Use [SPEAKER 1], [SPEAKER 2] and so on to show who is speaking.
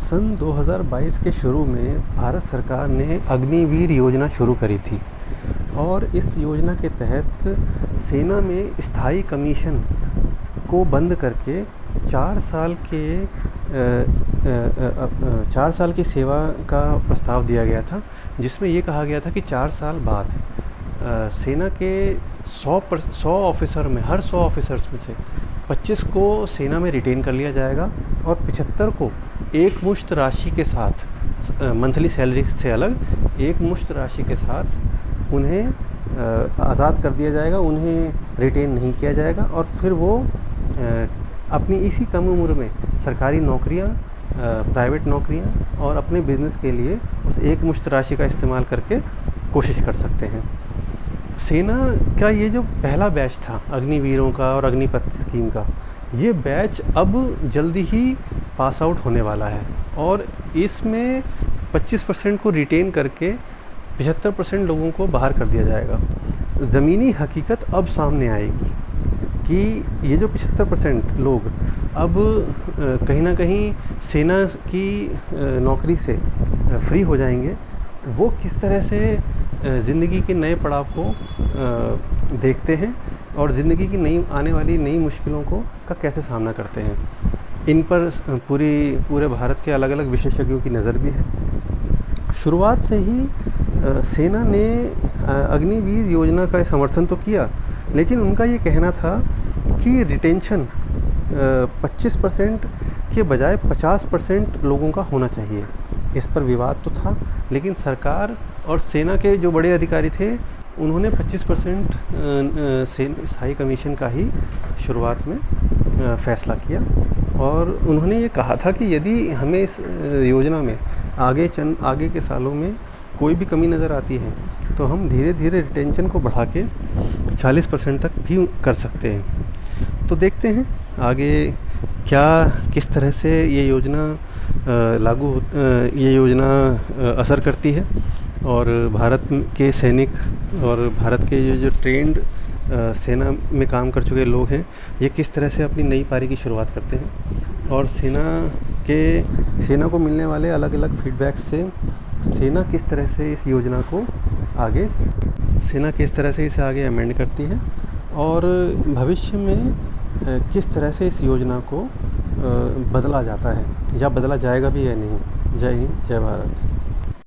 [SPEAKER 1] सन 2022 के शुरू में भारत सरकार ने अग्निवीर योजना शुरू करी थी और इस योजना के तहत सेना में स्थायी कमीशन को बंद करके 4 साल की सेवा का प्रस्ताव दिया गया था, जिसमें ये कहा गया था कि 4 साल बाद सेना के 100 ऑफिसर में, हर 100 ऑफिसर्स में से 25 को सेना में रिटेन कर लिया जाएगा और 75 को एक मुश्त राशि के साथ, मंथली सैलरी से अलग एक मुश्त राशि के साथ उन्हें आज़ाद कर दिया जाएगा, उन्हें रिटेन नहीं किया जाएगा और फिर वो अपनी इसी कम उम्र में सरकारी नौकरियां, प्राइवेट नौकरियां और अपने बिजनेस के लिए उस एक मुश्त राशि का इस्तेमाल करके कोशिश कर सकते हैं। सेना का ये जो पहला बैच था अग्निवीरों का और अग्निपथ स्कीम का, ये बैच अब जल्दी ही पास आउट होने वाला है और इसमें 25% को रिटेन करके 75% लोगों को बाहर कर दिया जाएगा। ज़मीनी हकीकत अब सामने आएगी कि ये जो 75% लोग अब कहीं ना कहीं सेना की नौकरी से फ्री हो जाएंगे, वो किस तरह से ज़िंदगी के नए पड़ाव को देखते हैं और ज़िंदगी की आने वाली नई मुश्किलों का कैसे सामना करते हैं। इन पर पूरे भारत के अलग अलग विशेषज्ञों की नज़र भी है। शुरुआत से ही सेना ने अग्निवीर योजना का समर्थन तो किया, लेकिन उनका ये कहना था कि रिटेंशन 25% के बजाय 50% लोगों का होना चाहिए। इस पर विवाद तो था, लेकिन सरकार और सेना के जो बड़े अधिकारी थे उन्होंने 25% स्थायी कमीशन का ही शुरुआत में फ़ैसला किया और उन्होंने ये कहा था कि यदि हमें इस योजना में आगे के सालों में कोई भी कमी नज़र आती है तो हम धीरे धीरे रिटेंशन को बढ़ा के 40% तक भी कर सकते हैं। तो देखते हैं आगे किस तरह से ये योजना ये योजना असर करती है और भारत के सैनिक और भारत के जो ट्रेंड सेना में काम कर चुके लोग हैं, ये किस तरह से अपनी नई पारी की शुरुआत करते हैं और सेना को मिलने वाले अलग अलग फीडबैक से सेना किस तरह से इस योजना को आगे अमेंड करती है और भविष्य में किस तरह से इस योजना को बदला जाता है या बदला जाएगा भी या नहीं। जय हिंद, जय भारत।